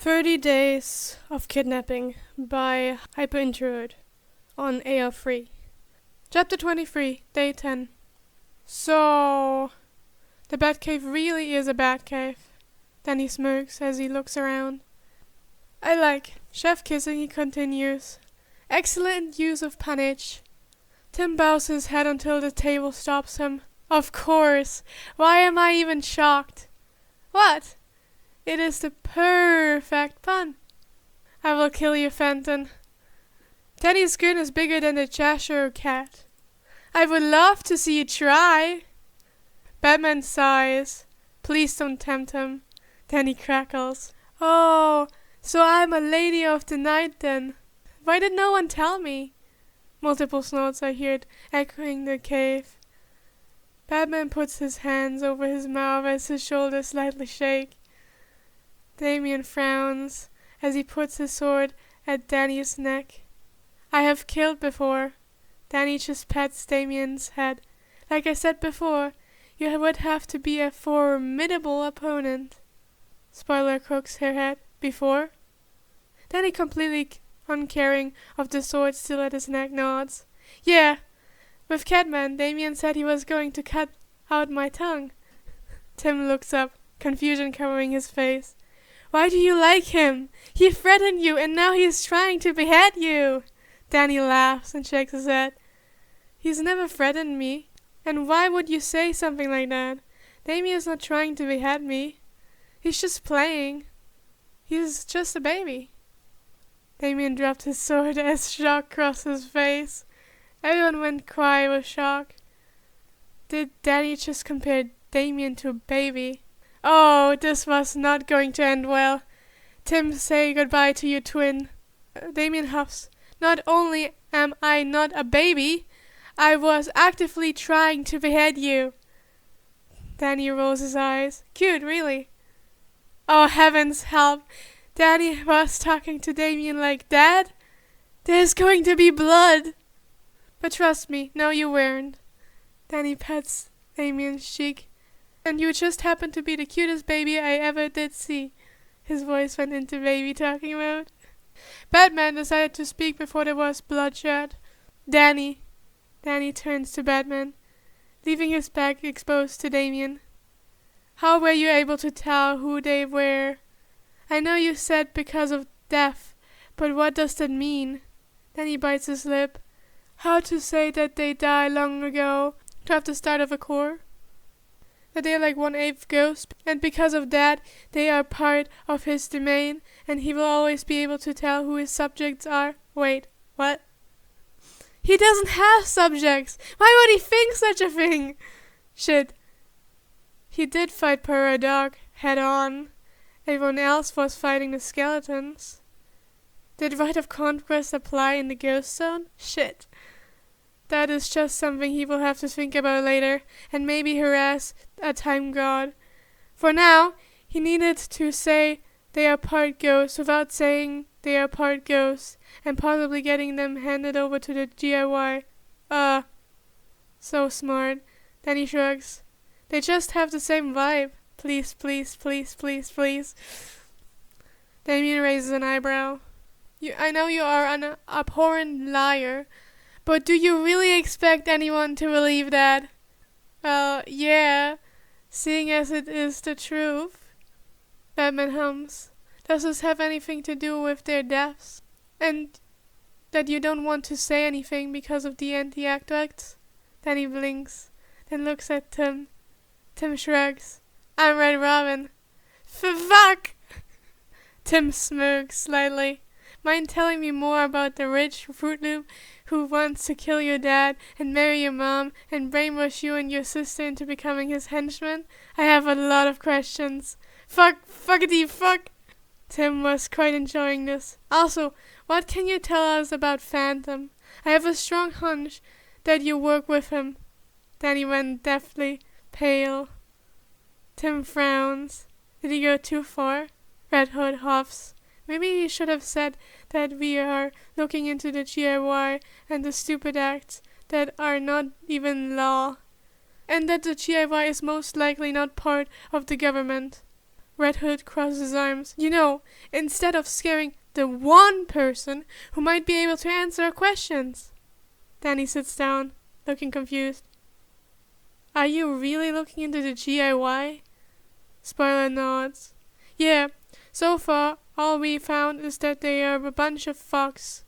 30 Days of Kidnapping by Hyper on AR3. Chapter 23, Day 10. So, the Batcave really is a Batcave. Then he smirks as he looks around. I like. Chef kissing, he continues. Excellent use of panache. Tim bows his head until the table stops him. Of course. Why am I even shocked? What? It is the perfect pun. I will kill you, Fenton. Danny's grin is bigger than the Cheshire Cat. I would love to see you try. Batman sighs. Please don't tempt him. Danny crackles. Oh, so I'm a lady of the night then. Why did no one tell me? Multiple snorts are heard echoing the cave. Batman puts his hands over his mouth as his shoulders slightly shake. Damien frowns as he puts his sword at Danny's neck. I have killed before. Danny just pats Damien's head. Like I said before, you would have to be a formidable opponent. Spoiler cooks her head. Before? Danny, completely uncaring of the sword still at his neck, nods. Yeah, with Catman, Damien said he was going to cut out my tongue. Tim looks up, confusion covering his face. Why do you like him? He threatened you and now he is trying to behead you. Danny laughs and shakes his head. He's never threatened me. And why would you say something like that? Damien is not trying to behead me. He's just playing. He's just a baby. Damien dropped his sword as shock crossed his face. Everyone went quiet with shock. Did Danny just compare Damien to a baby? Oh, this was not going to end well. Tim, say goodbye to your twin. Damien huffs. Not only am I not a baby, I was actively trying to behead you. Danny rolls his eyes. Cute, really. Oh, heavens, help. Danny was talking to Damien like that? There's going to be blood. But trust me, no you weren't. Danny pets Damien's cheek. And you just happen to be the cutest baby I ever did see. His voice went into baby talking mode. Batman decided to speak before there was bloodshed. Danny. Danny turns to Batman, leaving his back exposed to Damien. How were you able to tell who they were? I know you said because of death, but what does that mean? Danny bites his lip. How to say that they died long ago, to have the start of a core? That they are like 1/8 ghosts, and because of that, they are part of his domain, and he will always be able to tell who his subjects are. Wait, what? He doesn't have subjects! Why would he think such a thing? Shit. He did fight Paradox head on. Everyone else was fighting the skeletons. Did right of conquest apply in the ghost zone? Shit. That is just something he will have to think about later, and maybe harass a time god. For now, he needed to say they are part ghosts without saying they are part ghosts, and possibly getting them handed over to the G.I.W. So smart. Then he shrugs. They just have the same vibe. Please, please, please, please, please. Damien raises an eyebrow. I know you are an abhorrent liar, but do you really expect anyone to believe that? Well, yeah, seeing as it is the truth. Batman hums. Does this have anything to do with their deaths? And that you don't want to say anything because of the anti-acts? Then he blinks, then looks at Tim. Tim shrugs. I'm Red Robin. Fuck! Tim smirks slightly. Mind telling me more about the rich Fruit Loop who wants to kill your dad and marry your mom and brainwash you and your sister into becoming his henchmen? I have a lot of questions. Fuckity fuck! Tim was quite enjoying this. Also, what can you tell us about Phantom? I have a strong hunch that you work with him. Danny went deathly pale. Tim frowns. Did he go too far? Red Hood huffs. Maybe he should have said that we are looking into the G.I.W. and the stupid acts that are not even law, and that the G.I.W. is most likely not part of the government. Red Hood crosses his arms. You know, instead of scaring the one person who might be able to answer our questions. Danny sits down, looking confused. Are you really looking into the G.I.W? Spoiler nods. Yeah, so far all we found is that they are a bunch of fucks.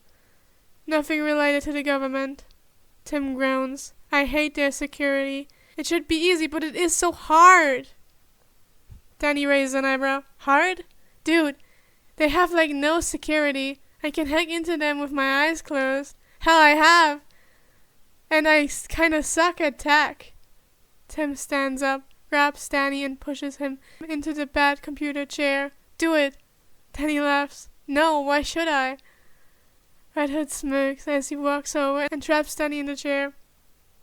Nothing related to the government. Tim groans. I hate their security. It should be easy, but it is so hard. Danny raises an eyebrow. Hard? Dude, they have like no security. I can hack into them with my eyes closed. Hell, I have. And I kinda suck at tech. Tim stands up, grabs Danny and pushes him into the bad computer chair. Do it. Danny laughs. No, why should I? Red Hood smirks as he walks over and traps Danny in the chair.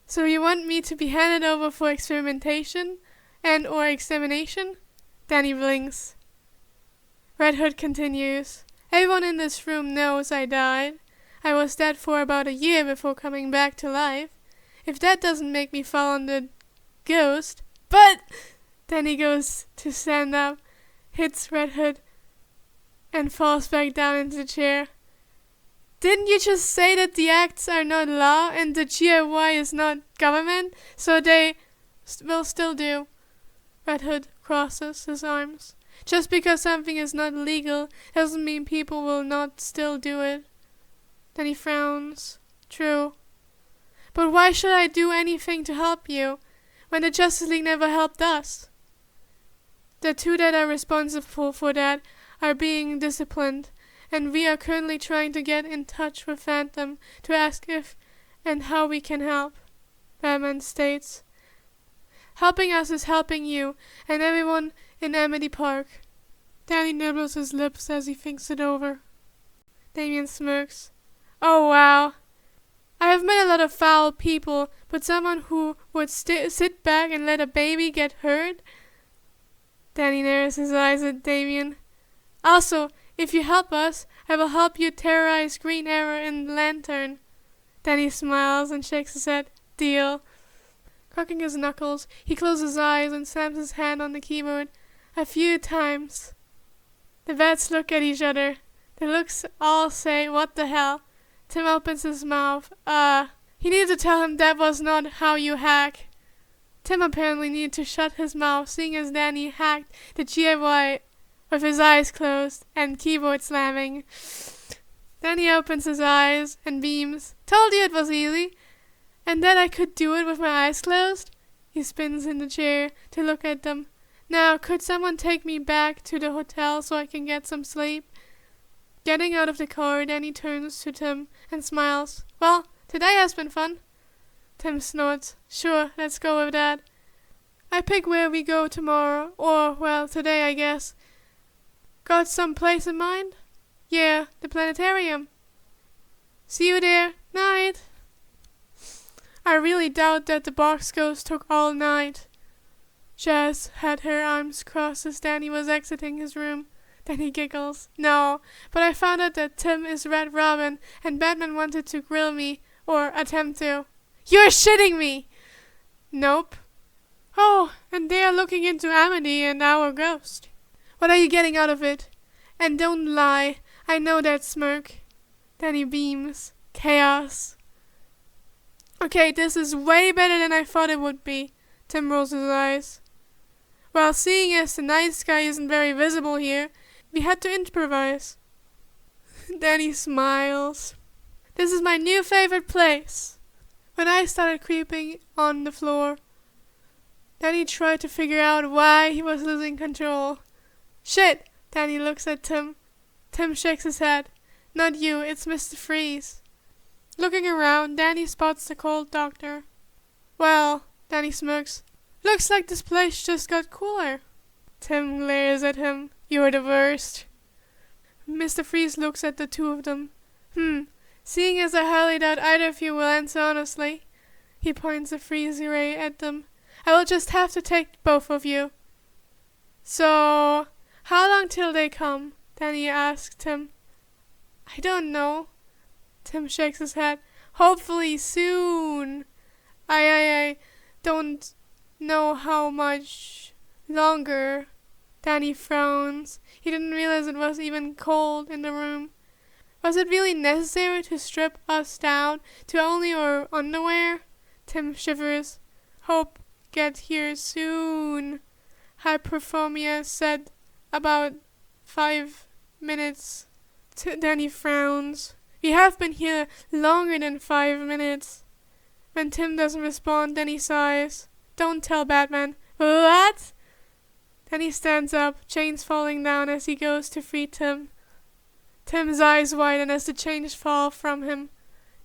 So you want me to be handed over for experimentation and or examination? Danny blinks. Red Hood continues. Everyone in this room knows I died. I was dead for about a year before coming back to life. If that doesn't make me fall on the ghost. But Danny goes to stand up, hits Red Hood, and falls back down into the chair. Didn't you just say that the acts are not law and the G.I.W is not government, so they will still do? Red Hood crosses his arms. Just because something is not legal doesn't mean people will not still do it. Then he frowns. True. But why should I do anything to help you, when the Justice League never helped us? The two that are responsible for that are being disciplined, and we are currently trying to get in touch with Phantom to ask if and how we can help. Batman states. Helping us is helping you and everyone in Amity Park. Danny nibbles his lips as he thinks it over. Damian smirks. Oh wow. I have met a lot of foul people, but someone who would sit back and let a baby get hurt? Danny narrows his eyes at Damian. Also, if you help us, I will help you terrorize Green Arrow and Lantern. Danny smiles and shakes his head. Deal. Cracking his knuckles, he closes his eyes and slams his hand on the keyboard a few times. The bats look at each other. The looks all say, what the hell? Tim opens his mouth. He needed to tell him that was not how you hack. Tim apparently needed to shut his mouth, seeing as Danny hacked the G.I.W with his eyes closed and keyboard slamming. Danny opens his eyes and beams. Told you it was easy. And that I could do it with my eyes closed? He spins in the chair to look at them. Now, could someone take me back to the hotel so I can get some sleep? Getting out of the car, Danny turns to Tim and smiles. Well, today has been fun. Tim snorts. Sure, let's go with that. I pick where we go tomorrow, or, well, today I guess. Got some place in mind? Yeah, the planetarium. See you there. Night. I really doubt that the box ghost took all night. Jazz had her arms crossed as Danny was exiting his room. Then he giggles. No, but I found out that Tim is Red Robin, and Batman wanted to grill me, or attempt to. You're shitting me! Nope. Oh, and they are looking into Amity and our ghost. What are you getting out of it? And don't lie. I know that smirk. Then he beams. Chaos. Okay, this is way better than I thought it would be. Tim rolls his eyes. Well, seeing as the night sky isn't very visible here, we had to improvise. Then he smiles. This is my new favorite place. When I started creeping on the floor, Danny tried to figure out why he was losing control. Shit! Danny looks at Tim. Tim shakes his head. Not you, it's Mr. Freeze. Looking around, Danny spots the cold doctor. Well, Danny smirks. Looks like this place just got cooler. Tim glares at him. You're the worst. Mr. Freeze looks at the two of them. Seeing as I highly doubt either of you will answer honestly. He points a freeze ray at them. I will just have to take both of you. So, how long till they come? Danny asked Tim. I don't know. Tim shakes his head. Hopefully soon. I don't know how much longer. Danny frowns. He didn't realize it was even cold in the room. Was it really necessary to strip us down to only our underwear? Tim shivers. Hope get here soon. Hyperthermia said about 5 minutes. Danny frowns. We have been here longer than 5 minutes. When Tim doesn't respond, Danny sighs. Don't tell Batman. What? Danny stands up, chains falling down as he goes to free Tim. Tim's eyes widen as the chains fall from him.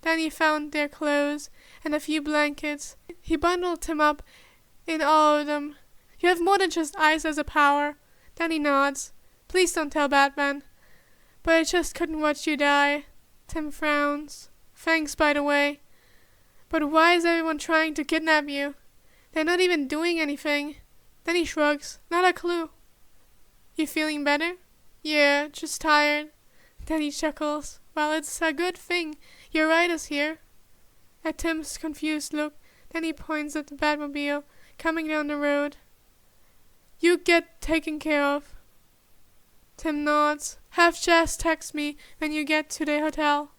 Danny found their clothes and a few blankets. He bundled Tim up in all of them. You have more than just eyes as a power. Danny nods. Please don't tell Batman. But I just couldn't watch you die. Tim frowns. Thanks, by the way. But why is everyone trying to kidnap you? They're not even doing anything. Then he shrugs. Not a clue. You feeling better? Yeah, just tired. Then he chuckles. Well, it's a good thing your ride is here. At Tim's confused look, then he points at the Batmobile coming down the road. You get taken care of. Tim nods. Have Jazz text me when you get to the hotel.